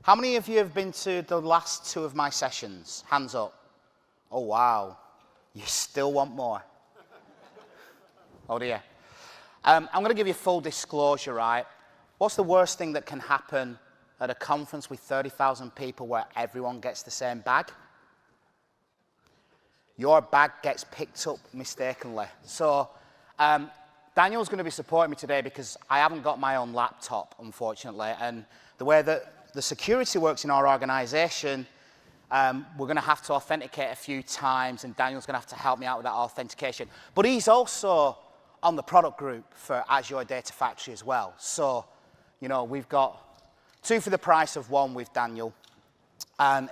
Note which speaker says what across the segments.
Speaker 1: How many of you have been to the last two of my sessions? Hands up. Oh, wow. You still want more? Oh, dear. I'm going to give you full disclosure, right? What's the worst thing that can happen at a conference with 30,000 people where everyone gets the same bag? Your bag gets picked up mistakenly. So Daniel's going to be supporting me today because I haven't got my own laptop, unfortunately. And the way that the security works in our organization, we're going to have to authenticate a few times, and Daniel's going to have to help me out with that authentication. But he's also on the product group for Azure Data Factory as well. So, you know, we've got two for the price of one with Daniel. And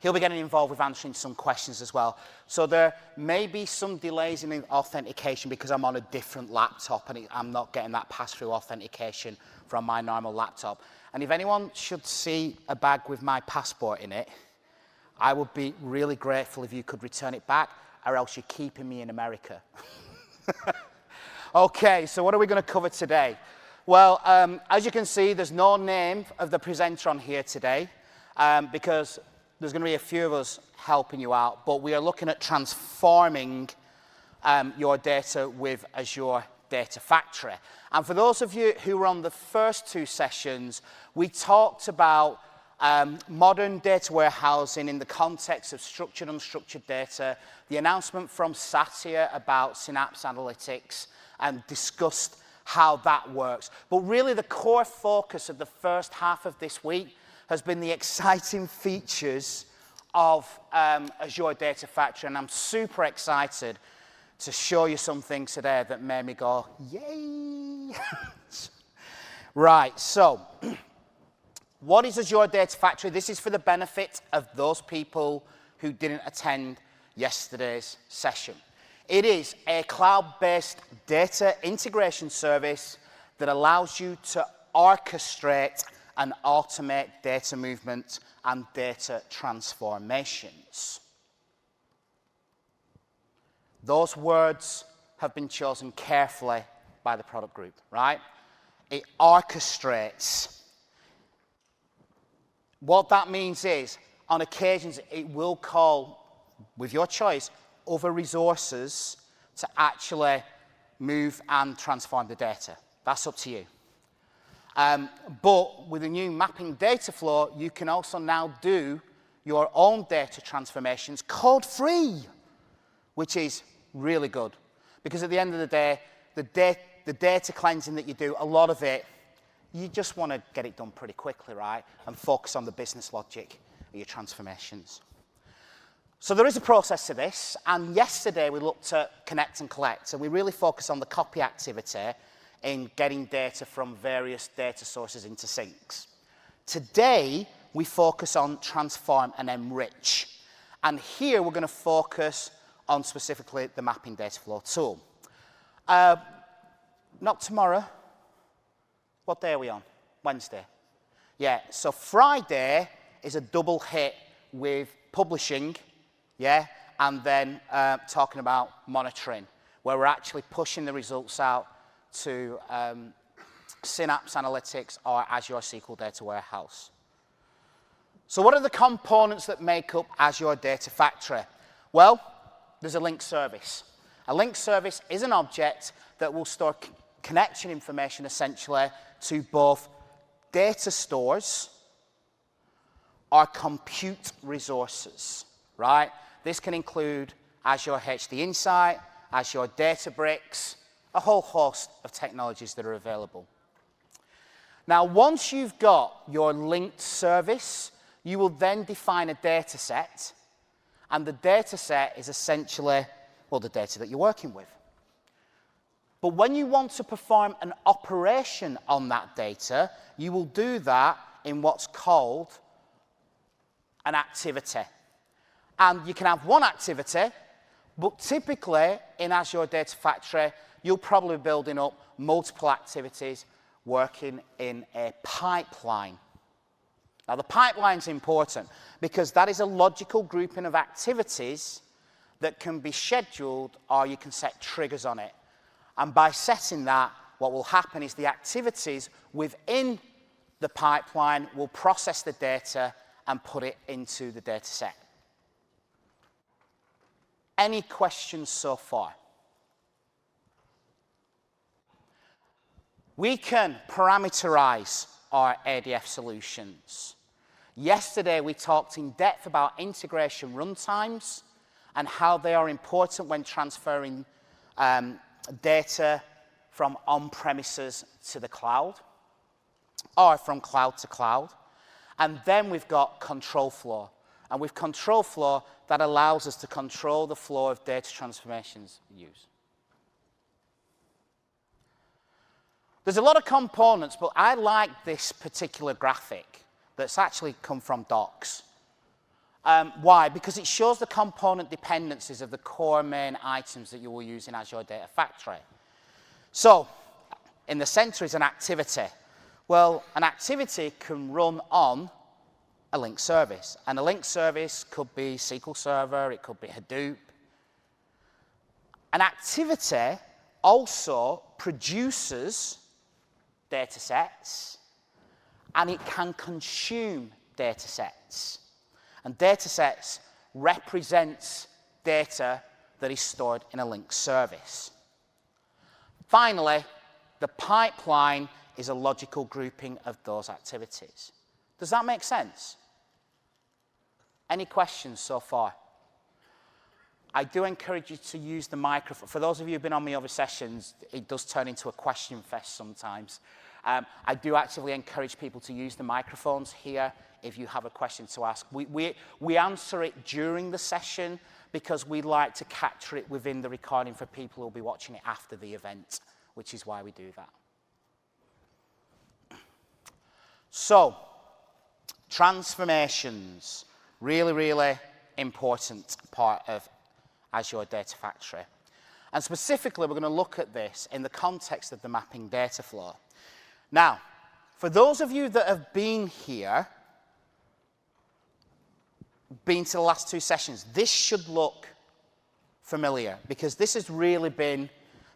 Speaker 1: he'll be getting involved with answering some questions as well. So there may be some delays in the authentication because I'm on a different laptop and I'm not getting that pass-through authentication from my normal laptop. And if anyone should see a bag with my passport in it, I would be really grateful if you could return it back, or else you're keeping me in America. Okay, so what are we going to cover today? Well, as you can see, there's no name of the presenter on here today. Because there's going to be a few of us helping you out, but we are looking at transforming your data with Azure Data Factory. And for those of you who were on the first two sessions, we talked about modern data warehousing in the context of structured and unstructured data, the announcement from Satya about Synapse Analytics, and discussed how that works. But really the core focus of the first half of this week has been the exciting features of Azure Data Factory, and I'm super excited to show you something today that made me go, yay! Right, so what is Azure Data Factory? This is for the benefit of those people who didn't attend yesterday's session. It is a cloud-based data integration service that allows you to orchestrate and automate data movement and data transformations. Those words have been chosen carefully by the product group, right? It orchestrates. What that means is, on occasions, it will call, with your choice, other resources to actually move and transform the data. That's up to you. But with the new mapping data flow, you can also now do your own data transformations code-free, which is really good. Because at the end of the day, the data cleansing that you do, a lot of it, you just want to get it done pretty quickly, right? And focus on the business logic of your transformations. So there is a process to this, and yesterday we looked at connect and collect, and we really focused on the copy activity in getting data from various data sources into sinks. Today, we focus on transform and enrich. And here, we're going to focus on specifically the mapping data flow tool. Not tomorrow. What day are we on? Wednesday. Yeah, so Friday is a double hit with publishing, yeah, and then talking about monitoring, where we're actually pushing the results out to Synapse Analytics or Azure SQL Data Warehouse. So what are the components that make up Azure Data Factory? Well, there's a link service. A link service is an object that will store connection information essentially to both data stores or compute resources, right? This can include Azure HD Insight, Azure Databricks, a whole host of technologies that are available. Now, once you've got your linked service, you will then define a data set, and the data set is essentially, well, the data that you're working with. But when you want to perform an operation on that data, you will do that in what's called an activity. And you can have one activity, but typically in Azure Data Factory, you'll probably be building up multiple activities working in a pipeline. Now, the pipeline's important because that is a logical grouping of activities that can be scheduled, or you can set triggers on it. And by setting that, what will happen is the activities within the pipeline will process the data and put it into the data set. Any questions so far? We can parameterize our ADF solutions. Yesterday, we talked in depth about integration runtimes and how they are important when transferring data from on-premises to the cloud, or from cloud to cloud. And then we've got control flow. And with control flow, that allows us to control the flow of data transformations we use. There's a lot of components, but I like this particular graphic that's actually come from Docs. Why? Because it shows the component dependencies of the core main items that you will use in Azure Data Factory. So, in the center is an activity. Well, an activity can run on a link service. And a link service could be SQL Server, it could be Hadoop. An activity also produces data sets, and it can consume data sets. And data sets represents data that is stored in a link service. Finally, the pipeline is a logical grouping of those activities. Does that make sense? Any questions so far? I do encourage you to use the microphone. For those of you who've been on my other sessions, it does turn into a question fest sometimes. I do actively encourage people to use the microphones here if you have a question to ask. We answer it during the session because we like to capture it within the recording for people who will be watching it after the event, which is why we do that. So, transformations, really, really important part of Azure Data Factory. And specifically, we're going to look at this in the context of the mapping data flow. Now, for those of you that have been here, been to the last two sessions, this should look familiar because this has really been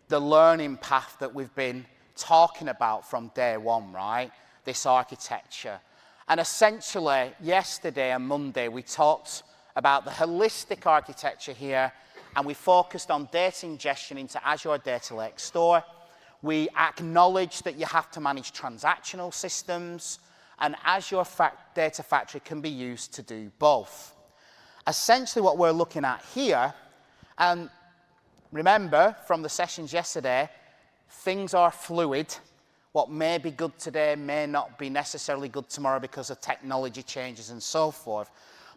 Speaker 1: the learning path that we've been talking about from day one, right? This architecture. And essentially, yesterday and Monday, we talked about the holistic architecture here, and we focused on data ingestion into Azure Data Lake Store. We acknowledged that you have to manage transactional systems, and Azure Data Factory can be used to do both. Essentially, what we're looking at here, and remember from the sessions yesterday, things are fluid. What may be good today may not be necessarily good tomorrow because of technology changes and so forth.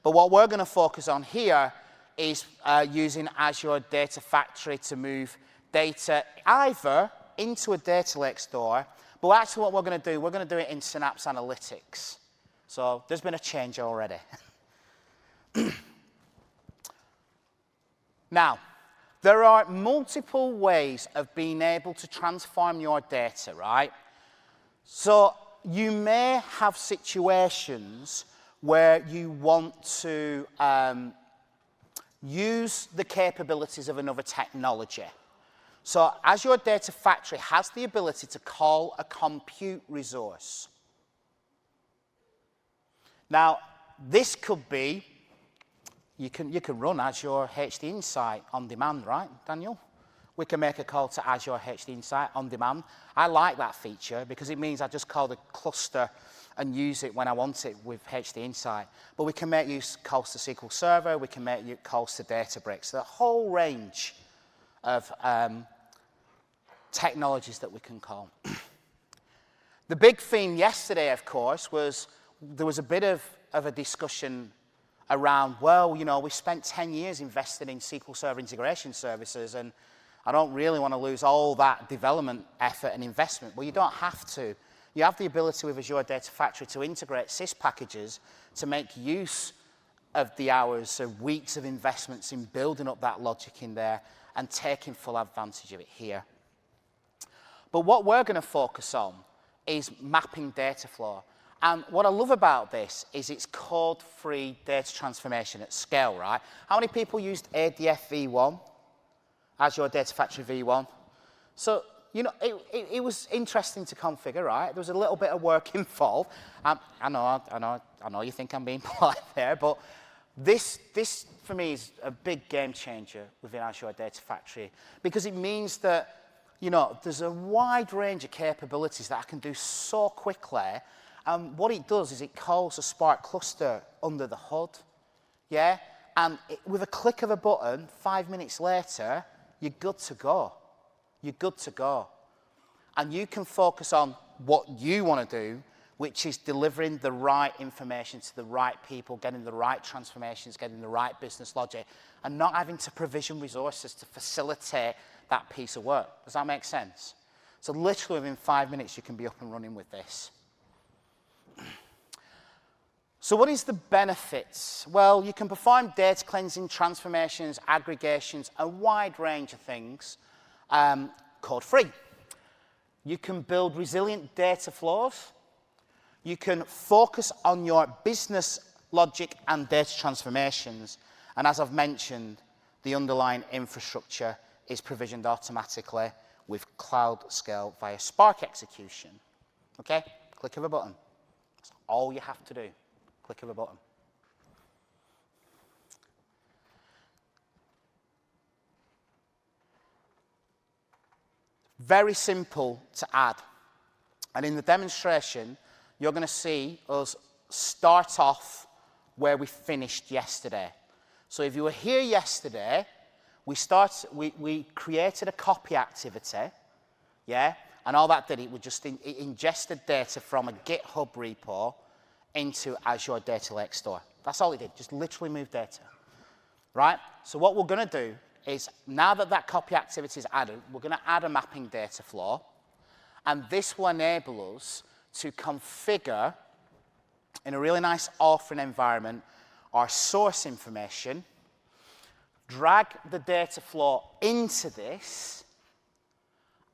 Speaker 1: But what we're going to focus on here is using Azure Data Factory to move data either into a data lake store, but actually what we're going to do it in Synapse Analytics. So there's been a change already. Now, there are multiple ways of being able to transform your data, right? So you may have situations where you want to use the capabilities of another technology. So Azure Data Factory has the ability to call a compute resource. Now, this could be, you can run Azure HD Insight on demand, right, Daniel? We can make a call to Azure HD Insight on demand. I like that feature because it means I just call the cluster and use it when I want it with HD Insight. But we can make use calls to SQL Server, we can make calls to Databricks, the whole range of technologies that we can call. The big theme yesterday, of course, was there was a bit of a discussion around, well, you know, we spent 10 years investing in SQL Server integration services, and I don't really want to lose all that development effort and investment. Well, you don't have to. You have the ability with Azure Data Factory to integrate sys packages to make use of the hours of weeks of investments in building up that logic in there and taking full advantage of it here. But what we're going to focus on is mapping data flow. And what I love about this is it's code-free data transformation at scale, right? How many people used ADF v1? Azure Data Factory v1? So you know, it was interesting to configure, right? There was a little bit of work involved. I know you think I'm being polite there, but this for me is a big game changer within Azure Data Factory because it means that, you know, there's a wide range of capabilities that I can do so quickly. And what it does is it calls a Spark cluster under the hood, yeah? And with a click of a button, 5 minutes later, you're good to go. You're good to go. And you can focus on what you want to do, which is delivering the right information to the right people, getting the right transformations, getting the right business logic, and not having to provision resources to facilitate that piece of work. Does that make sense? So literally within 5 minutes, you can be up and running with this. So what is the benefits? Well, you can perform data cleansing, transformations, aggregations, a wide range of things, code-free. You can build resilient data flows. You can focus on your business logic and data transformations. And as I've mentioned, the underlying infrastructure is provisioned automatically with cloud scale via Spark execution. Okay? Click of a button. That's all you have to do. Click of a button. Very simple to add. And in the demonstration, you're going to see us start off where we finished yesterday. So if you were here yesterday, we created a copy activity, yeah? And all that did, it ingested data from a GitHub repo into Azure Data Lake Store. That's all it did, just literally move data, right? So what we're going to do is, now that that copy activity is added, we're going to add a mapping data flow, and this will enable us to configure, in a really nice authoring environment, our source information, drag the data flow into this,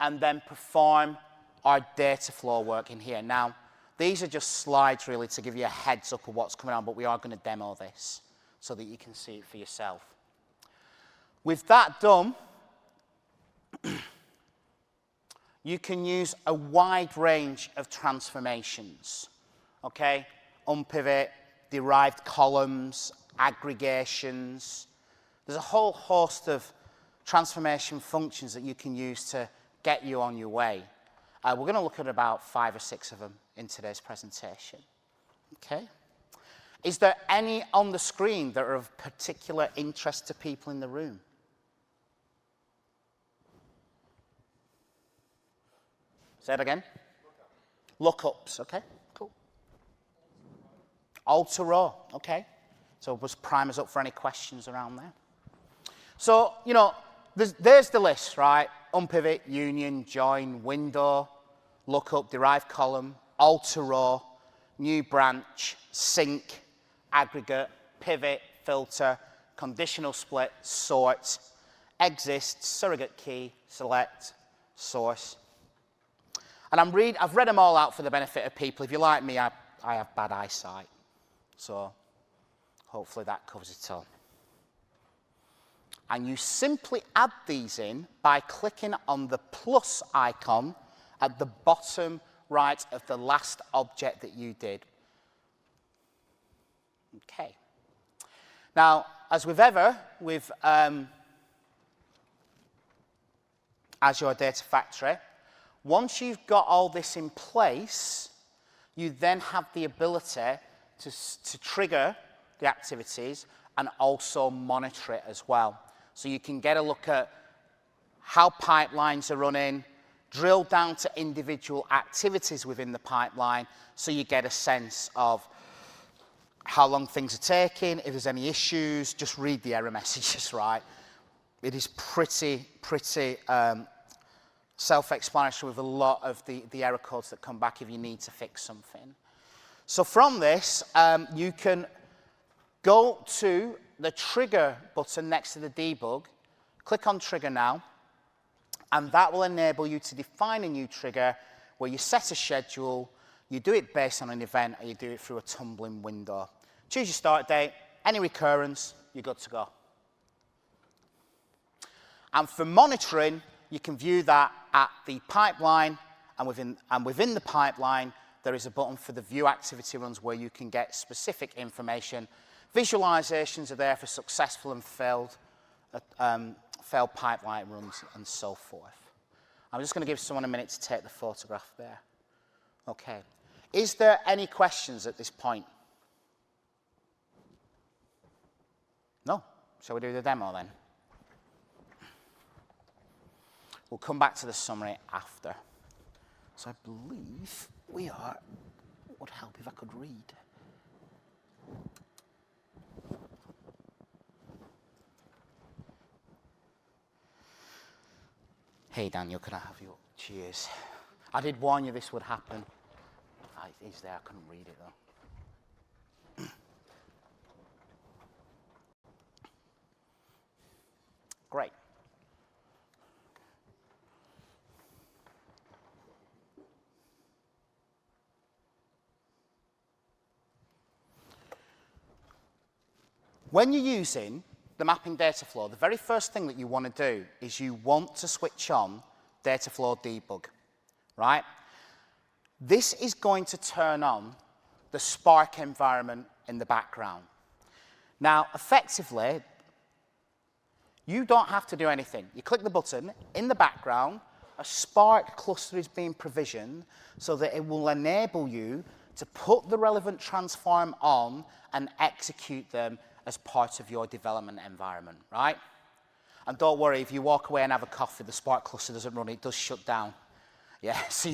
Speaker 1: and then perform our data flow work in here. Now, these are just slides, really, to give you a heads up of what's coming on, but we are going to demo this so that you can see it for yourself. With that done, you can use a wide range of transformations, okay? Unpivot, derived columns, aggregations. There's a whole host of transformation functions that you can use to get you on your way. We're going to look at about 5 or 6 of them in today's presentation. Okay? Is there any on the screen that are of particular interest to people in the room? Say it again. Lookups. Okay, cool. Alter row. Okay. So just prime us up for any questions around there. So, you know, there's the list, right? Unpivot, union, join, window, lookup, derived column, alter row, new branch, sync, aggregate, pivot, filter, conditional split, sort, exists, surrogate key, select, source. And I've read them all out for the benefit of people. If you're like me, I have bad eyesight. So hopefully that covers it all. And you simply add these in by clicking on the plus icon at the bottom right of the last object that you did. Okay. Now, as with Azure Data Factory, once you've got all this in place, you then have the ability to trigger the activities and also monitor it as well. So you can get a look at how pipelines are running, drill down to individual activities within the pipeline so you get a sense of how long things are taking, if there's any issues, just read the error messages, right? It is pretty self-explanatory with a lot of the error codes that come back if you need to fix something. So from this, you can go to the trigger button next to the debug, click on trigger now, and that will enable you to define a new trigger where you set a schedule, you do it based on an event, or you do it through a tumbling window. Choose your start date, any recurrence, you're good to go. And for monitoring, you can view that at the pipeline, and within the pipeline, there is a button for the view activity runs where you can get specific information. Visualizations are there for successful and failed pipeline runs and so forth. I'm just going to give someone a minute to take the photograph there. Okay. Is there any questions at this point? No? Shall we do the demo then? We'll come back to the summary after. So I believe we are, it would help if I could read. Hey Daniel, can I have your cheers? I did warn you this would happen. It's there, I couldn't read it though. Great. When you're using the mapping data flow, the very first thing that you want to do is you want to switch on data flow debug, right? This is going to turn on the Spark environment in the background. Now, effectively, you don't have to do anything. You click the button, in the background, a Spark cluster is being provisioned so that it will enable you to put the relevant transform on and execute them as part of your development environment, right? And don't worry, if you walk away and have a coffee, the Spark cluster doesn't run, it does shut down. Yeah, so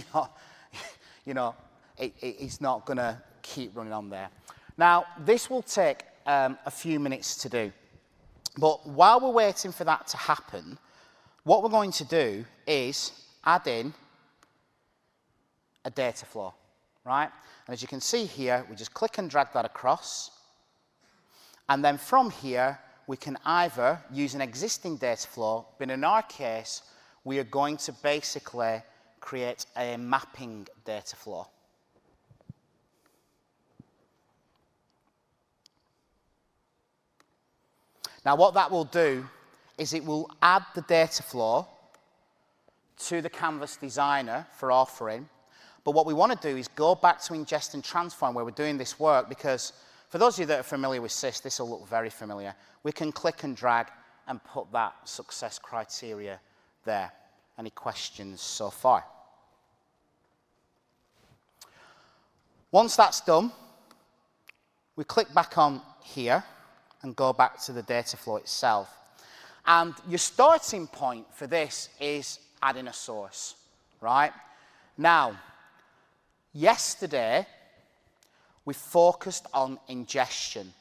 Speaker 1: it's not going to keep running on there. Now, this will take a few minutes to do. But while we're waiting for that to happen, what we're going to do is add in a data flow, right? And as you can see here, we just click and drag that across. And then from here, we can either use an existing data flow, but in our case, we are going to basically create a mapping data flow. Now, what that will do is it will add the data flow to the Canvas designer for authoring. But what we want to do is go back to ingest and transform where we're doing this work, because for those of you that are familiar with SIS, this will look very familiar. We can click and drag and put that success criteria there. Any questions so far? Once that's done, we click back on here and go back to the data flow itself. And your starting point for this is adding a source, right? Now, yesterday, we focused on ingestion.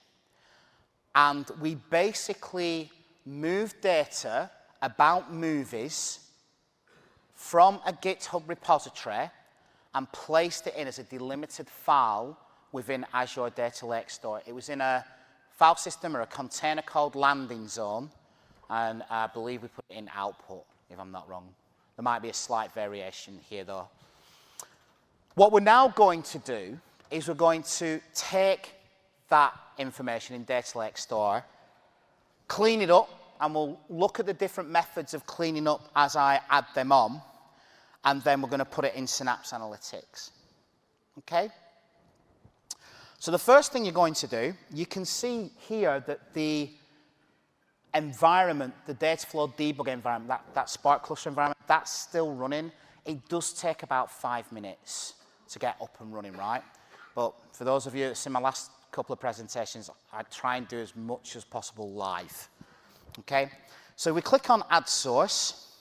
Speaker 1: And we basically moved data about movies from a GitHub repository and placed it in as a delimited file within Azure Data Lake Store. It was in a file system or a container called landing zone, and I believe we put it in output, if I'm not wrong. There might be a slight variation here, though. What we're now going to do is we're going to take that information in Data Lake Store, clean it up, and we'll look at the different methods of cleaning up as I add them on, and then we're going to put it in Synapse Analytics. Okay? So the first thing you're going to do, you can see here that the environment, the data flow debug environment, that Spark cluster environment, that's still running. It does take about 5 minutes to get up and running, right? But for those of you that's in my last couple of presentations, I try and do as much as possible live. Okay? So we click on Add Source.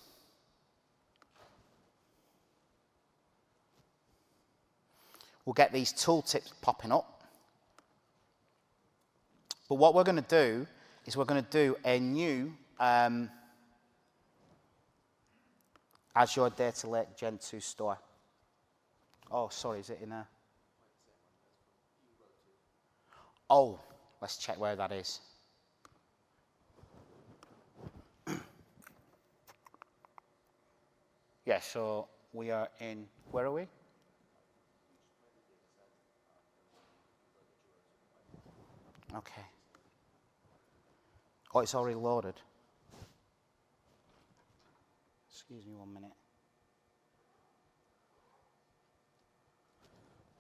Speaker 1: We'll get these tooltips popping up. But what we're going to do is we're going to do a new Azure Data Lake Gen 2 store. Oh, sorry, is it in a... Oh, let's check where that is. Yeah, so we are in, where are we? Okay. Oh, it's already loaded. Excuse me 1 minute.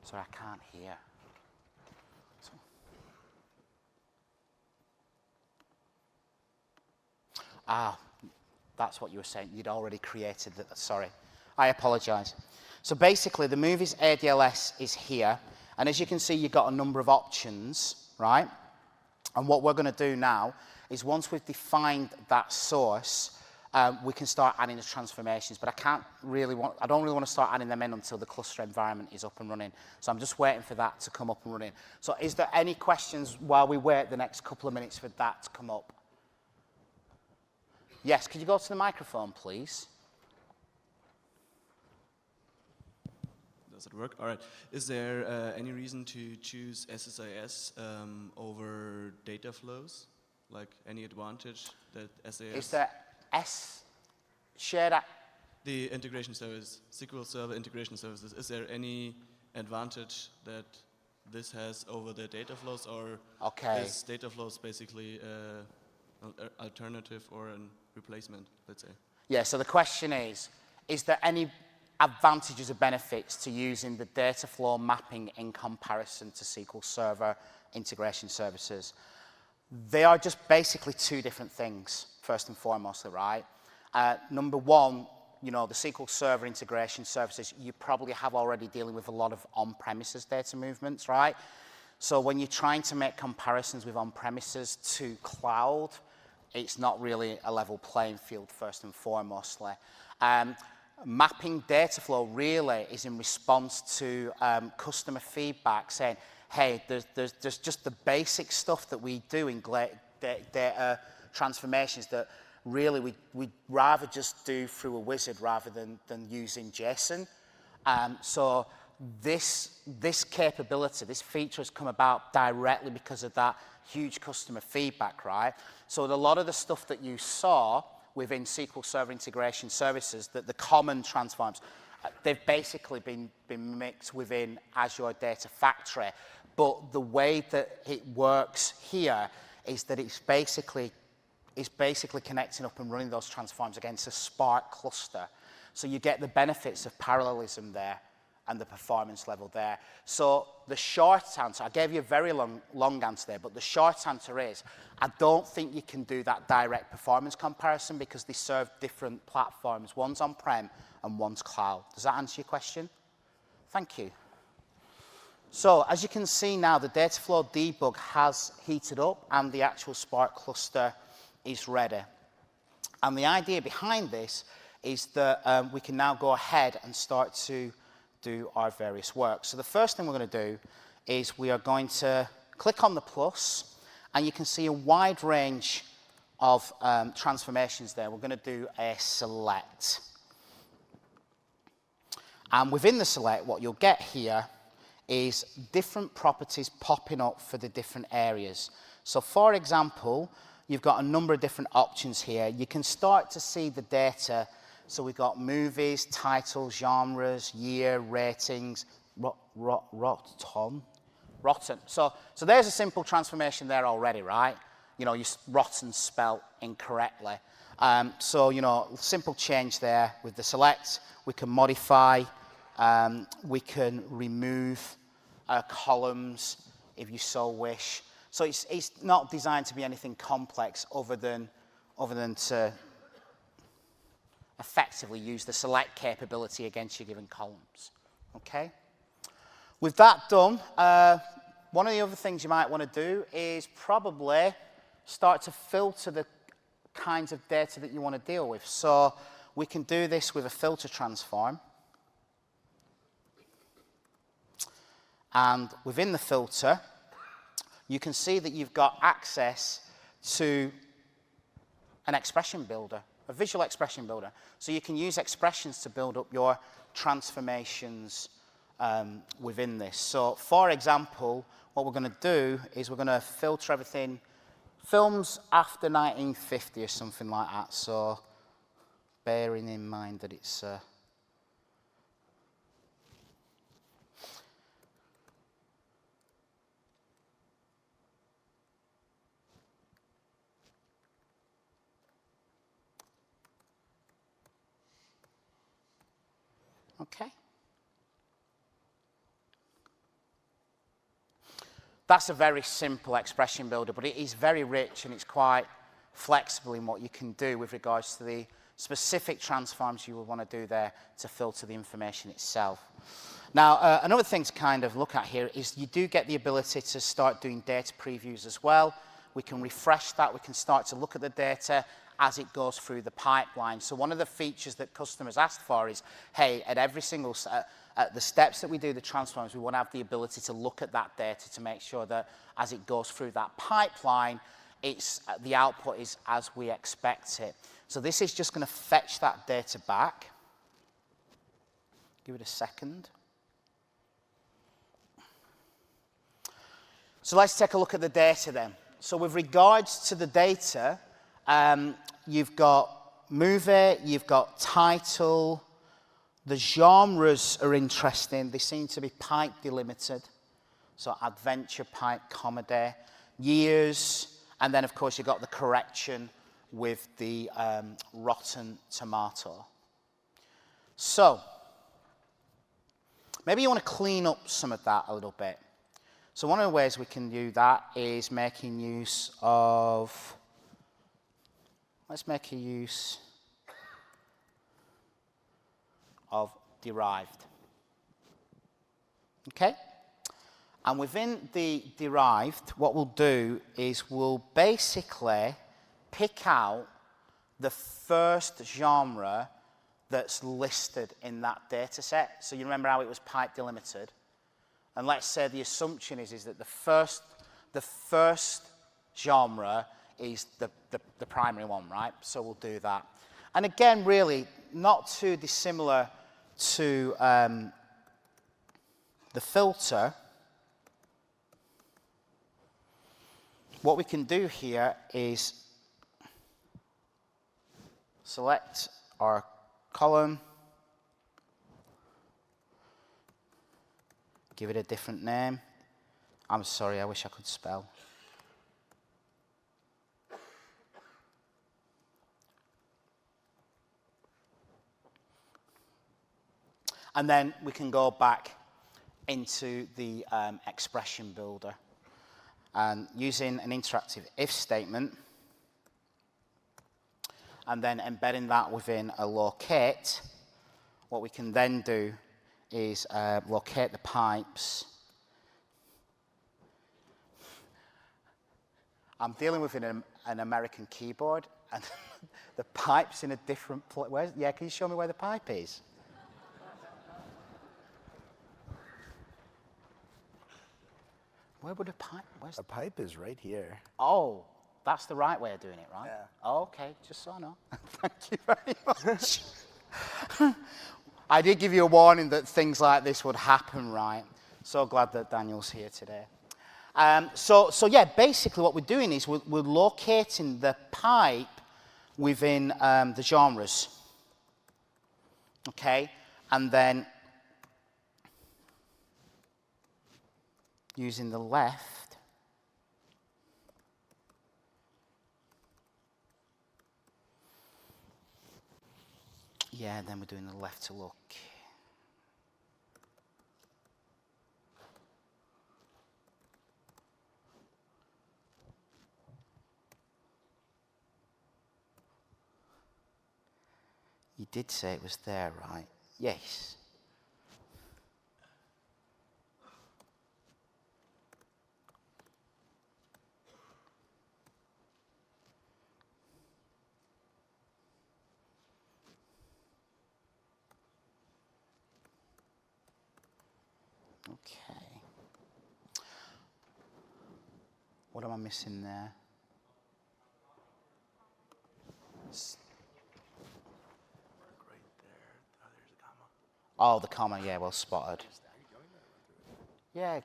Speaker 1: Sorry, I can't hear. So. Ah, that's what you were saying. You'd already created that. Sorry. I apologize. So basically, the movies ADLS is here. And as you can see, you've got a number of options, right? And what we're going to do now is once we've defined that source, we can start adding the transformations. But I don't really want to start adding them in until the cluster environment is up and running. So I'm just waiting for that to come up and running. So is there any questions while we wait the next couple of minutes for that to come up? Yes, could you go to the microphone, please?
Speaker 2: Does it work? All right. Is there any reason to choose SSIS over data flows? Like any advantage that SAS...
Speaker 1: Is there shared...
Speaker 2: The integration service, SQL Server integration services, is there any advantage that this has over the data flows, or is data flows basically an alternative or a replacement, let's say?
Speaker 1: Yeah, so the question is there any advantages or benefits to using the data flow mapping in comparison to SQL Server integration services? They are just basically two different things, first and foremost, right? Number one, you know, the SQL Server integration services, you probably have already dealing with a lot of on-premises data movements, right? So when you're trying to make comparisons with on-premises to cloud, it's not really a level playing field, first and foremostly. Mapping data flow really is in response to customer feedback saying, hey, there's just the basic stuff that we do in data transformations that really we'd rather just do through a wizard rather than using JSON. So this capability, this feature has come about directly because of that huge customer feedback, right? So a lot of the stuff that you saw within SQL Server integration services, that the common transforms, they've basically been mixed within Azure Data Factory. But the way that it works here is that it's basically connecting up and running those transforms against a Spark cluster. So you get the benefits of parallelism there and the performance level there. So the short answer, I gave you a very long answer there, but the short answer is, I don't think you can do that direct performance comparison because they serve different platforms. One's on-prem and one's cloud. Does that answer your question? Thank you. So as you can see now, the data flow debug has heated up and the actual Spark cluster is ready. And the idea behind this is that we can now go ahead and start to do our various work. So the first thing we're going to do is we are going to click on the plus, and you can see a wide range of transformations there. We're going to do a select. And within the select, what you'll get here is different properties popping up for the different areas. So for example, you've got a number of different options here. You can start to see the data. So we've got movies, titles, genres, year, ratings, rotten. So there's a simple transformation there already, right? You know, rotten spelled incorrectly. So, you know, simple change there with the select. We can modify, we can remove columns if you so wish. So it's not designed to be anything complex other than to effectively use the select capability against your given columns. Okay? With that done, one of the other things you might want to do is probably start to filter the kinds of data that you want to deal with. So we can do this with a filter transform. And within the filter, you can see that you've got access to an expression builder, a visual expression builder. So you can use expressions to build up your transformations within this. So for example, what we're going to do is we're going to filter everything, films after 1950 or something like that. So bearing in mind that it's... Okay. That's a very simple expression builder, but it is very rich and it's quite flexible in what you can do with regards to the specific transforms you will want to do there to filter the information itself. Now, another thing to kind of look at here is you do get the ability to start doing data previews as well. We can refresh that. We can start to look at the data as it goes through the pipeline. So one of the features that customers asked for is, hey, at every single at the steps that we do the transforms, we want to have the ability to look at that data to make sure that as it goes through that pipeline, the output is as we expect it. So this is just going to fetch that data back. Give it a second. So let's take a look at the data then. So with regards to the data, you've got movie, you've got title. The genres are interesting. They seem to be pipe delimited. So adventure, pipe, comedy, years, and then of course you've got the correction with the rotten tomato. So maybe you want to clean up some of that a little bit. So one of the ways we can do that is making use of, let's make a use of derived. Okay? And within the derived, what we'll do is we'll basically pick out the first genre that's listed in that data set. So you remember how it was pipe delimited? And let's say the assumption is that the first genre is the primary one, right? So we'll do that. And again, really, not too dissimilar to the filter. What we can do here is select our column, give it a different name. I'm sorry, I wish I could spell. And then we can go back into the expression builder. And using an interactive if statement, and then embedding that within a locate, what we can then do is locate the pipes. I'm dealing with an American keyboard, and the pipe's in a different place. Yeah, can you show me where the pipe is? Where would a pipe?
Speaker 3: A pipe is right here.
Speaker 1: Oh, that's the right way of doing it, right?
Speaker 3: Yeah.
Speaker 1: Oh, okay, just so I know. Thank you very much. I did give you a warning that things like this would happen, right? So glad that Daniel's here today. So yeah, basically what we're doing is we're locating the pipe within the genres. Okay, and then using the left, yeah, then we're doing the left to look. You did say it was there, right? Yes. Okay. What am I missing there?
Speaker 3: Right there. Oh, there's a comma.
Speaker 1: Oh, the comma, yeah, well spotted. Yeah,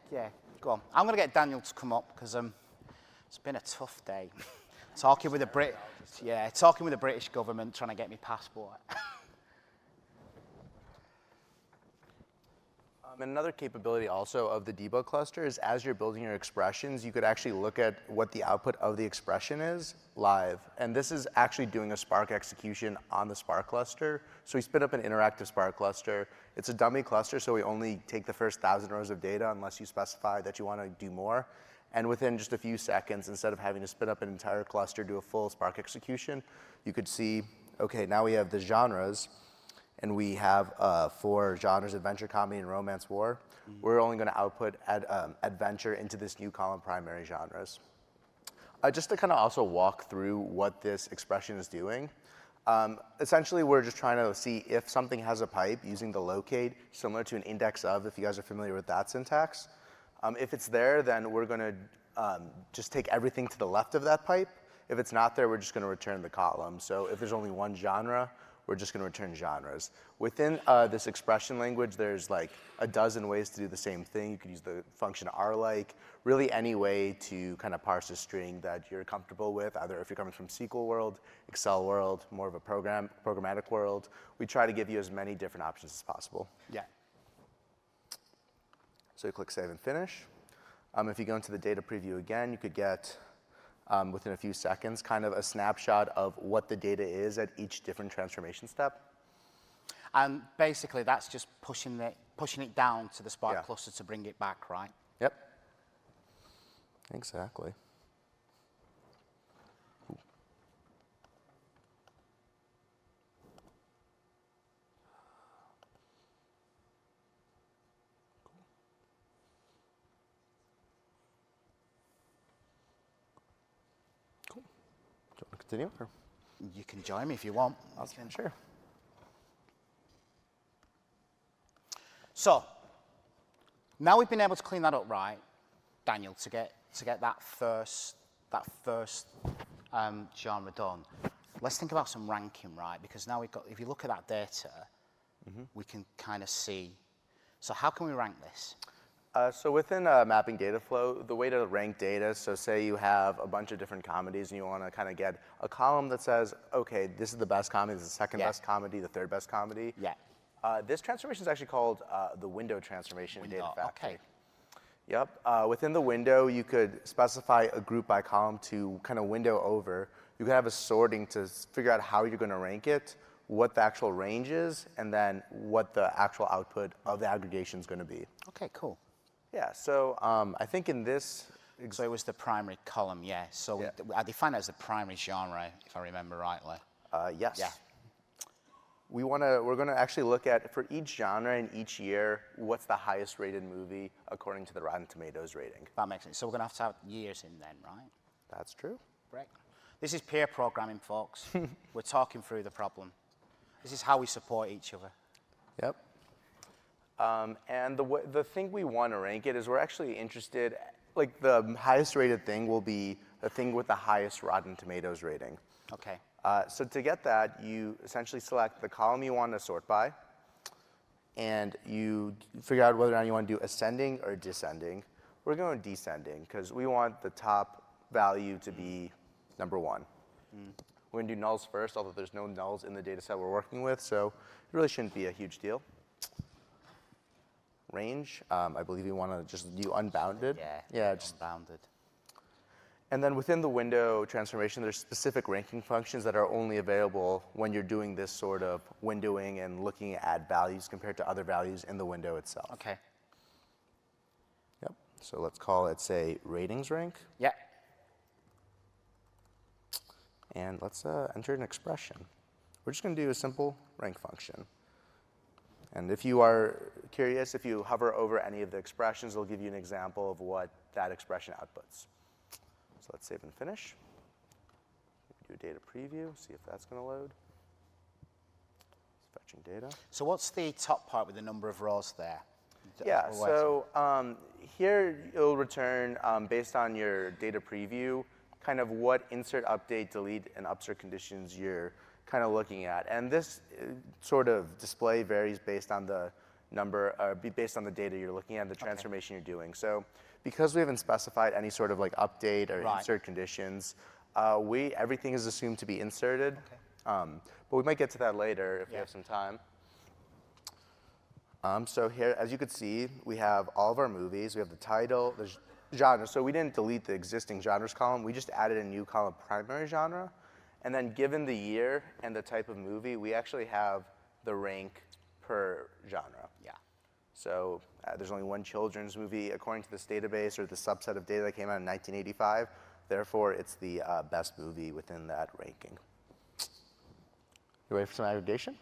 Speaker 1: go on. I'm going to get Daniel to come up because it's been a tough day. talking with the British government, trying to get me passport.
Speaker 3: Another capability also of the debug cluster is as you're building your expressions, you could actually look at what the output of the expression is live. And this is actually doing a Spark execution on the Spark cluster. So we spin up an interactive Spark cluster. It's a dummy cluster, so we only take the first 1,000 rows of data unless you specify that you want to do more. And within just a few seconds, instead of having to spin up an entire cluster, do a full Spark execution, you could see, okay, now we have the genres. And we have 4 genres: adventure, comedy, and romance war. We're only going to output adventure into this new column, primary genres. Just to kind of also walk through what this expression is doing. Essentially, we're just trying to see if something has a pipe using the locate, similar to an index of, if you guys are familiar with that syntax. If it's there, then we're going to just take everything to the left of that pipe. If it's not there, we're just going to return the column. So if there's only one genre, we're just going to return genres. Within this expression language, there's like a dozen ways to do the same thing. You could use the function rlike, really any way to kind of parse a string that you're comfortable with, either if you're coming from SQL world, Excel world, more of a programmatic world. We try to give you as many different options as possible.
Speaker 1: Yeah.
Speaker 3: So you click Save and Finish. If you go into the data preview again, you could get within a few seconds, kind of a snapshot of what the data is at each different transformation step.
Speaker 1: And basically, that's just pushing it down to the Spark cluster to bring it back, right?
Speaker 3: Yep. Exactly. Continue? Or?
Speaker 1: You can join me if you want.
Speaker 3: Sure.
Speaker 1: So, now we've been able to clean that up, right, Daniel, to get that first genre done. Let's think about some ranking, right? Because now we've got, if you look at that data, we can kind of see. So how can we rank this?
Speaker 3: So within mapping data flow, the way to rank data, so say you have a bunch of different comedies and you want to kind of get a column that says, okay, this is the best comedy, this is the second best comedy, the third best comedy.
Speaker 1: Yeah.
Speaker 3: This transformation is actually called the window transformation in Data Factory.
Speaker 1: Okay.
Speaker 3: Yep. Within the window, you could specify a group by column to kind of window over. You could have a sorting to figure out how you're going to rank it, what the actual range is, and then what the actual output of the aggregation is going to be.
Speaker 1: Okay, cool.
Speaker 3: Yeah, so I think in this...
Speaker 1: So it was the primary column, yeah. So I defined it as the primary genre, if I remember rightly.
Speaker 3: Yes.
Speaker 1: Yeah.
Speaker 3: We're going to actually look at, for each genre in each year, what's the highest rated movie according to the Rotten Tomatoes rating.
Speaker 1: That makes sense. So we're going to have years in then, right?
Speaker 3: That's true.
Speaker 1: Right. This is peer programming, folks. We're talking through the problem. This is how we support each other.
Speaker 3: Yep. And the thing we want to rank it is we're actually interested, like the highest rated thing will be the thing with the highest Rotten Tomatoes rating.
Speaker 1: Okay.
Speaker 3: So to get that, you essentially select the column you want to sort by, and you figure out whether or not you want to do ascending or descending. We're going descending because we want the top value to be number 1. We're going to do nulls first, although there's no nulls in the data set we're working with, so it really shouldn't be a huge deal. Range, I believe you want to just do unbounded.
Speaker 1: Yeah, just unbounded.
Speaker 3: And then within the window transformation, there's specific ranking functions that are only available when you're doing this sort of windowing and looking at values compared to other values in the window itself.
Speaker 1: Okay.
Speaker 3: Yep. So let's call it, say, ratings rank.
Speaker 1: Yeah.
Speaker 3: And let's enter an expression. We're just going to do a simple rank function. And if you are curious, if you hover over any of the expressions, it'll give you an example of what that expression outputs. So let's save and finish. Do a data preview, see if that's going to load. It's fetching data.
Speaker 1: So what's the top part with the number of rows there?
Speaker 3: Yeah, so here it'll return, based on your data preview, kind of what insert, update, delete, and upsert conditions you're kind of looking at. And this sort of display varies based on the number, based on the data you're looking at, the transformation you're doing. So because we haven't specified any sort of like update or insert conditions, everything is assumed to be inserted. But we might get to that later if we have some time. So here, as you can see, we have all of our movies. We have the title, the genre. So we didn't delete the existing genres column. We just added a new column, primary genre. And then given the year and the type of movie, we actually have the rank per genre.
Speaker 1: Yeah.
Speaker 3: So there's only one children's movie according to this database or the subset of data that came out in 1985. Therefore, it's the best movie within that ranking. You ready for some aggregation?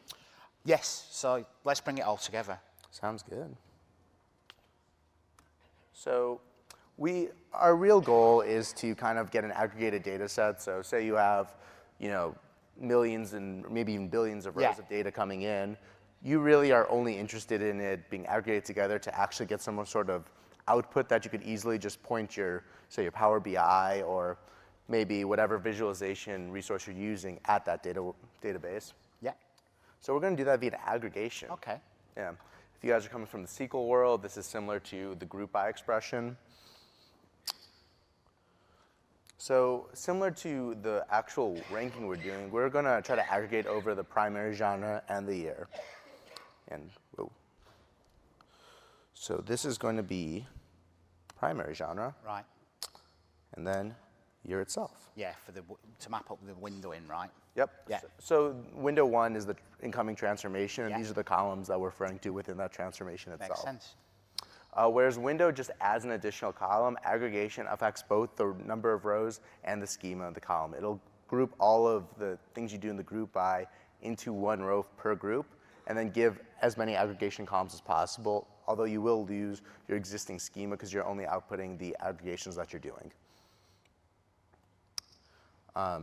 Speaker 1: Yes, so let's bring it all together.
Speaker 3: Sounds good. So our real goal is to kind of get an aggregated data set. So say you have, millions and maybe even billions of rows of data coming in. You really are only interested in it being aggregated together to actually get some sort of output that you could easily just point your Power BI or maybe whatever visualization resource you're using at that database.
Speaker 1: Yeah.
Speaker 3: So we're going to do that via aggregation.
Speaker 1: Okay.
Speaker 3: Yeah. If you guys are coming from the SQL world, this is similar to the group by expression. So similar to the actual ranking we're doing, we're going to try to aggregate over the primary genre and the year. And whoa. So this is going to be primary genre.
Speaker 1: Right.
Speaker 3: And then year itself.
Speaker 1: Yeah, to map up the windowing, right?
Speaker 3: Yep.
Speaker 1: Yeah.
Speaker 3: So window 1 is the incoming transformation, and
Speaker 1: Yeah.
Speaker 3: these are the columns that we're referring to within that transformation itself.
Speaker 1: Makes sense.
Speaker 3: Whereas window just adds an additional column, aggregation affects both the number of rows and the schema of the column. It'll group all of the things you do in the group by into one row per group, and then give as many aggregation columns as possible, although you will lose your existing schema because you're only outputting the aggregations that you're doing.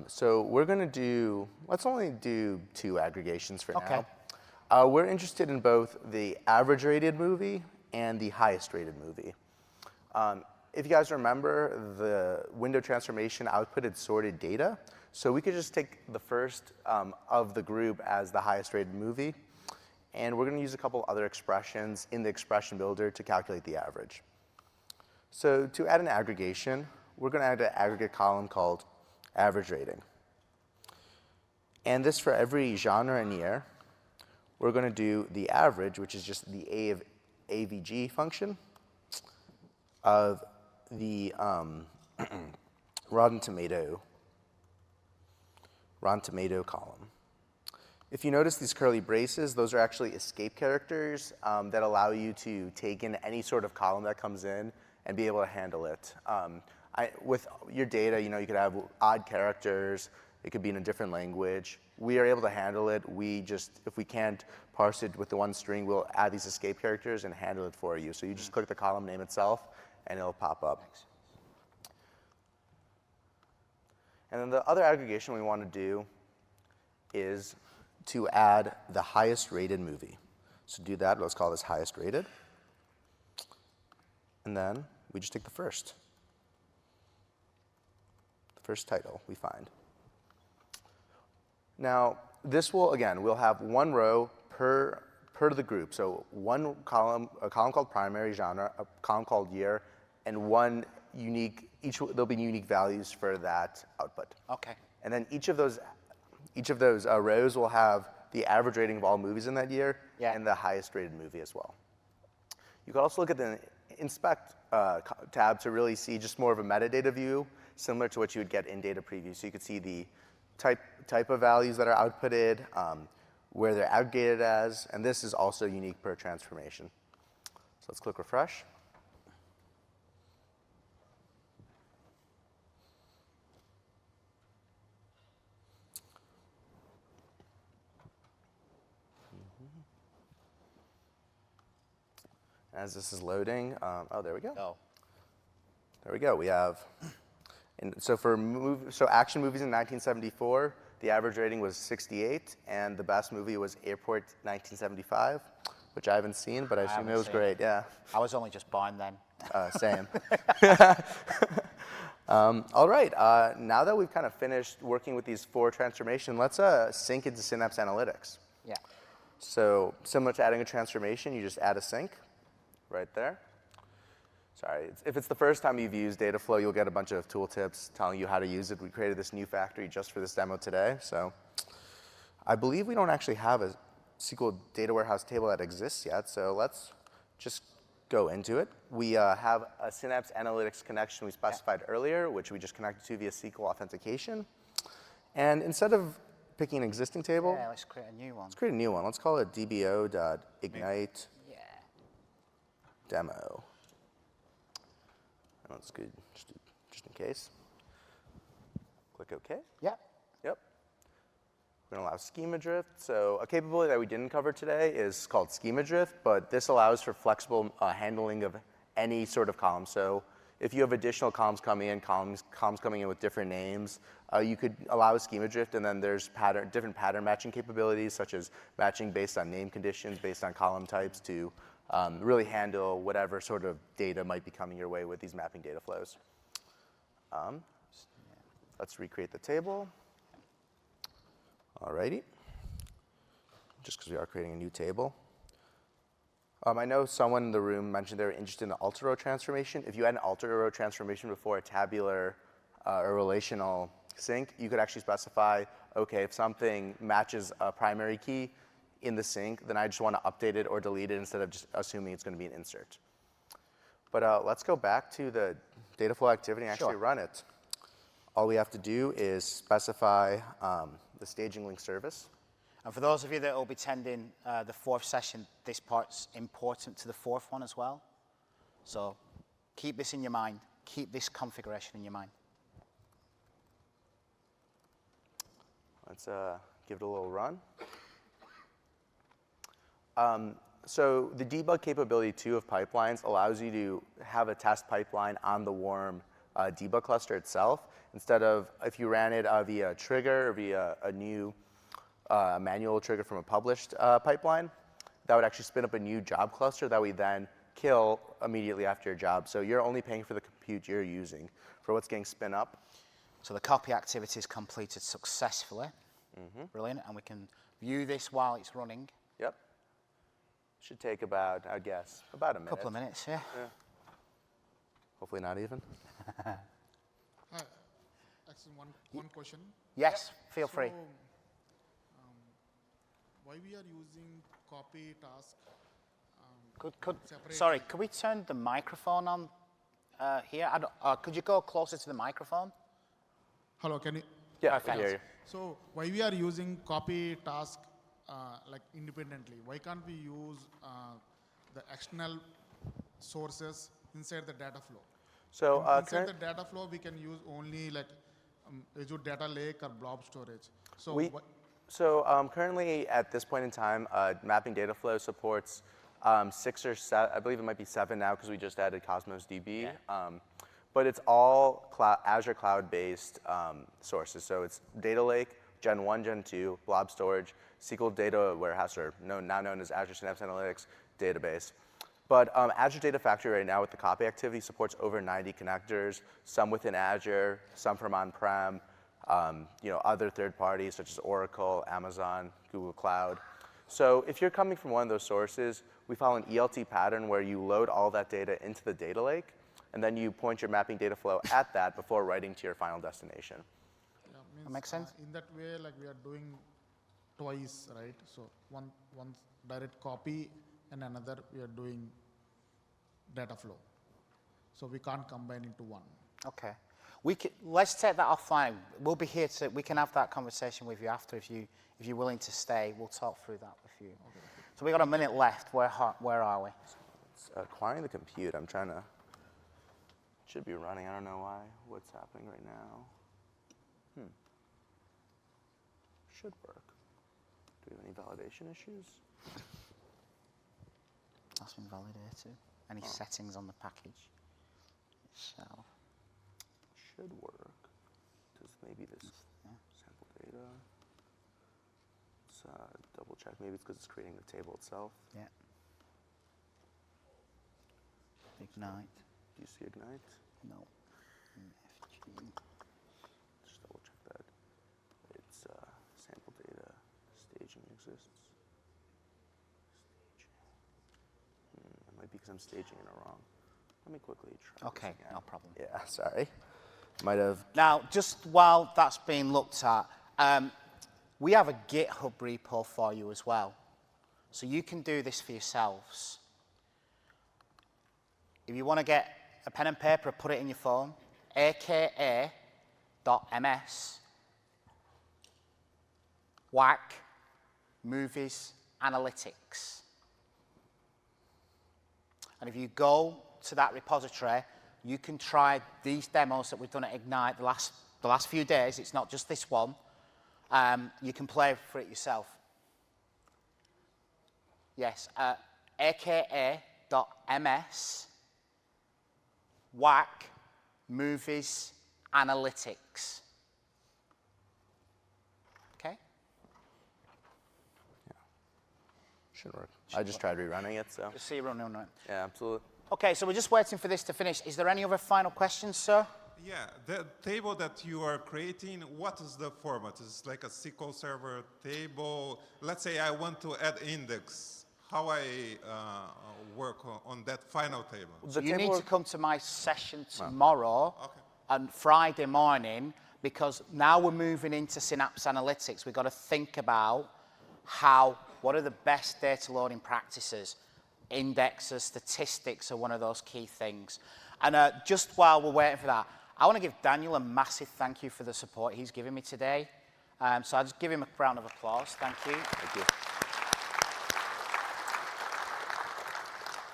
Speaker 3: So we're going to let's only do 2 aggregations for now. We're interested in both the average rated movie and the highest rated movie. If you guys remember, the window transformation outputted sorted data. So we could just take the first of the group as the highest rated movie. And we're going to use a couple other expressions in the expression builder to calculate the average. So to add an aggregation, we're going to add an aggregate column called average rating. And this for every genre and year. We're going to do the average, which is just the AVG function of the Rotten Tomato column. If you notice these curly braces, those are actually escape characters that allow you to take in any sort of column that comes in and be able to handle it. With your data, you could have odd characters. It could be in a different language. We are able to handle it. If we can't parse it with the one string, we'll add these escape characters and handle it for you. So you just click the column name itself, and it'll pop up. And then the other aggregation we want to do is to add the highest rated movie. So to do that, let's call this highest rated. And then we just take the first title we find. Now, this will, again, we'll have one row per the group. So one column, a column called primary genre, a column called year, and one unique, there'll be unique values for that output.
Speaker 1: Okay.
Speaker 3: And then each of those rows will have the average rating of all movies in that year and the highest rated movie as well. You can also look at the inspect tab to really see just more of a metadata view, similar to what you would get in data preview. So you could see the type of values that are outputted, where they're aggregated as, and this is also unique per transformation. So let's click refresh. As this is loading, oh, there we go.
Speaker 1: Oh.
Speaker 3: There we go. We have, so action movies in 1974, the average rating was 68, and the best movie was Airport 1975, which I haven't seen, but I assume it was great. Yeah.
Speaker 1: I was only just born then.
Speaker 3: Same. All right. Now that we've kind of finished working with these 4 transformations, let's sync into Synapse Analytics.
Speaker 1: Yeah.
Speaker 3: So similar to adding a transformation, you just add a sync right there. Sorry, if it's the first time you've used Dataflow, you'll get a bunch of tooltips telling you how to use it. We created this new factory just for this demo today. So I believe we don't actually have SQL data warehouse table that exists yet, so let's just go into it. We have a Synapse Analytics connection we specified earlier, which we just connected to via SQL authentication. And instead of picking an existing table,
Speaker 1: yeah, let's create a new one.
Speaker 3: Let's create a new one. Let's call it dbo.ignite demo. That's good, just in case. Click OK.
Speaker 1: Yep.
Speaker 3: Yep. We're going to allow schema drift. So a capability that we didn't cover today is called schema drift, but this allows for flexible handling of any sort of column. So if you have additional columns coming in, columns coming in with different names, you could allow a schema drift, and then there's different pattern matching capabilities, such as matching based on name conditions, based on column types, to really handle whatever sort of data might be coming your way with these mapping data flows. Let's recreate the table. Alrighty. Just because we are creating a new table. I know someone in the room mentioned they were interested in the alter-row transformation. If you had an alter-row transformation before a tabular or relational sync, you could actually specify, okay, if something matches a primary key in the sync, then I just want to update it or delete it instead of just assuming it's going to be an insert. But let's go back to the data flow activity and actually run it. All we have to do is specify the staging link service.
Speaker 1: And for those of you that will be attending the fourth session, this part's important to the fourth one as well. So keep this in your mind. Keep this configuration in your mind.
Speaker 3: Let's give it a little run. So the debug capability, too, of pipelines allows you to have a test pipeline on the warm debug cluster itself, instead of if you ran it via trigger or via a new manual trigger from a published pipeline, that would actually spin up a new job cluster that we then kill immediately after your job. So you're only paying for the compute you're using for what's getting spin up.
Speaker 1: So the copy activity is completed successfully. Brilliant. And we can view this while it's running.
Speaker 3: Yep. Should take about, I guess, about a minute.
Speaker 1: A couple of minutes, yeah.
Speaker 3: Hopefully not even.
Speaker 4: Hi. Actually, one question.
Speaker 1: Yes, feel free.
Speaker 4: Why we are using copy task?
Speaker 1: Sorry, could we turn the microphone on here? Could you go closer to the microphone?
Speaker 4: Hello, can you?
Speaker 3: Yeah, I can hear you.
Speaker 4: So why we are using copy task like independently? Why can't we use the external sources inside the data flow?
Speaker 3: So
Speaker 4: inside the data flow, we can use only like Azure Data Lake or blob storage. So
Speaker 3: currently, at this point in time, mapping data flow supports 6 or 7, I believe it might be 7 now because we just added Cosmos DB.
Speaker 1: Yeah.
Speaker 3: But it's all Azure cloud-based sources. So it's Data Lake, Gen 1, Gen 2, blob storage, SQL Data Warehouse, or now known as Azure Synapse Analytics database. But Azure Data Factory right now with the copy activity supports over 90 connectors, some within Azure, some from on-prem, other third parties such as Oracle, Amazon, Google Cloud. So if you're coming from one of those sources, we follow an ELT pattern where you load all that data into the data lake, and then you point your mapping data flow at that before writing to your final destination.
Speaker 4: Yeah,
Speaker 1: That makes sense.
Speaker 4: In that way, like we are doing twice, right? So one direct copy, and another we are doing data flow. So we can't combine into one.
Speaker 1: Okay. Let's take that offline. We'll be here we can have that conversation with you after if you're willing to stay. We'll talk through that with you. Okay. So we got a minute left. Where are we?
Speaker 3: It's acquiring the compute. I'm trying to. It should be running. I don't know what's happening right now. Should work. Do we have any validation issues?
Speaker 1: That's been validated. Any settings on the package itself?
Speaker 3: Should work. Does maybe this sample data? Let's double check. Maybe it's because it's creating the table itself.
Speaker 1: Yeah. Ignite.
Speaker 3: Do you see Ignite?
Speaker 1: No.
Speaker 3: Just double check that. It's sample data staging exists. It might be because I'm staging it wrong. Let me quickly try.
Speaker 1: Okay,
Speaker 3: this again.
Speaker 1: no problem.
Speaker 3: Yeah, sorry. Might have.
Speaker 1: Now, just while that's being looked at, we have a GitHub repo for you as well. So you can do this for yourselves. If you want to get a pen and paper, put it in your phone. aka.ms whack movies analytics. And if you go to that repository, you can try these demos that we've done at Ignite the last few days. It's not just this one. You can play for it yourself. Yes, aka.ms whack movies analytics. Okay?
Speaker 3: Yeah. Should work. I just tried rerunning it, so.
Speaker 1: Just see you running on it.
Speaker 3: Yeah, absolutely.
Speaker 1: Okay, so we're just waiting for this to finish. Is there any other final questions, sir?
Speaker 5: Yeah, the table that you are creating, what is the format? Is it like a SQL Server table? Let's say I want to add index. How I work on that final table?
Speaker 1: So you need to come to my session tomorrow and Friday morning, because now we're moving into Synapse Analytics. We've got to think about what are the best data loading practices. Indexes, statistics are one of those key things. And just while we're waiting for that, I want to give Daniel a massive thank you for the support he's given me today. So I'll just give him a round of applause. Thank you.
Speaker 3: Thank you.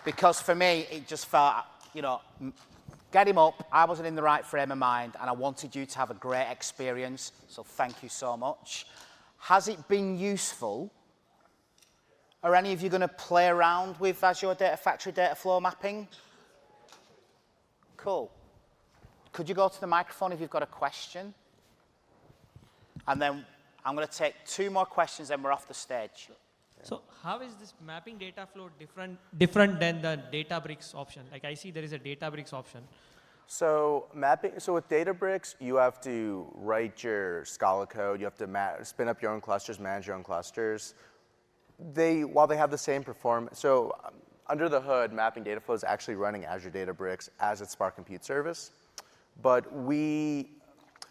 Speaker 1: Because for me, it just felt, get him up. I wasn't in the right frame of mind, and I wanted you to have a great experience. So thank you so much. Has it been useful? Are any of you going to play around with Azure Data Factory data flow mapping? Cool. Could you go to the microphone if you've got a question? And then I'm going to take 2 more questions, then we're off the stage.
Speaker 6: So how is this mapping data flow different than the Databricks option? Like I see there is a Databricks option.
Speaker 3: So with Databricks, you have to write your Scala code. You have to spin up your own clusters, manage your own clusters. While they have the same performance, so under the hood, mapping data flow is actually running Azure Databricks as its Spark Compute service. But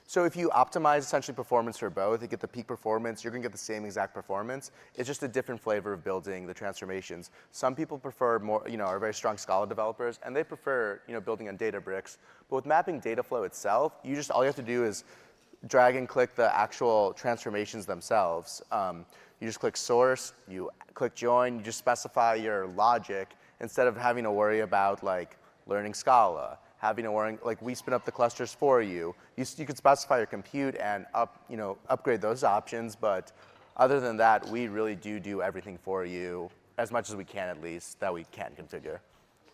Speaker 3: so if you optimize essentially performance for both, you get the peak performance, you're going to get the same exact performance. It's just a different flavor of building the transformations. Some people prefer more, are very strong Scala developers, and they prefer, building on Databricks. But with mapping data flow itself, all you have to do is drag and click the actual transformations themselves. You just click source, you click join, you just specify your logic instead of having to worry about learning Scala. Having to worry, we spin up the clusters for you. You could specify your compute and upgrade those options, but other than that, we really do everything for you, as much as we can at least, that we can configure.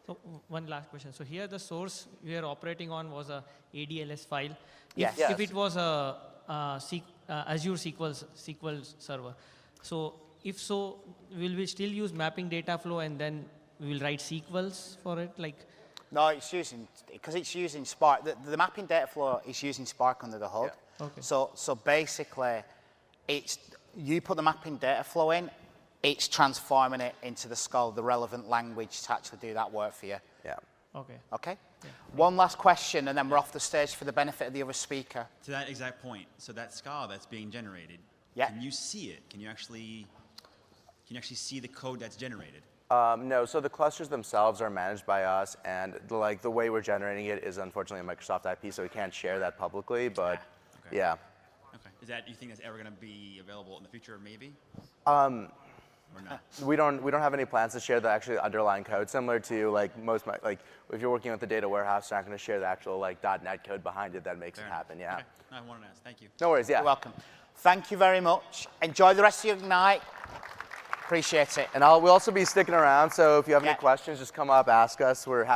Speaker 6: So one last question. So here the source we are operating on was a ADLS file.
Speaker 1: Yes.
Speaker 6: If it was a Azure SQL server, so if so, will we still use mapping data flow and then we will write SQLs for it?
Speaker 1: No, it's using Spark. The mapping data flow is using Spark under the hood.
Speaker 3: Yeah.
Speaker 6: Okay.
Speaker 1: So basically, you put the mapping data flow in, it's transforming it into the relevant language to actually do that work for you.
Speaker 3: Yeah.
Speaker 6: Okay.
Speaker 1: Okay? Yeah. One last question, and then we're off the stage for the benefit of the other speaker.
Speaker 7: To that exact point, so that Scala that's being generated, can you see it? Can you actually see the code that's generated?
Speaker 3: No, so the clusters themselves are managed by us, and the way we're generating it is unfortunately a Microsoft IP, so we can't share that publicly, but yeah.
Speaker 7: Okay. Do you think that's ever going to be available in the future, maybe?
Speaker 3: Or
Speaker 7: not?
Speaker 3: We don't have any plans to share the actual underlying code, similar to if you're working with the data warehouse, you're not going to share the actual .NET code behind it that makes it happen, yeah.
Speaker 7: Okay. I wanted to ask. Thank you.
Speaker 3: No worries, yeah.
Speaker 1: You're welcome. Thank you very much. Enjoy the rest of your night. Appreciate it.
Speaker 3: And we'll also be sticking around, so if you have any questions, just come up, ask us. We're happy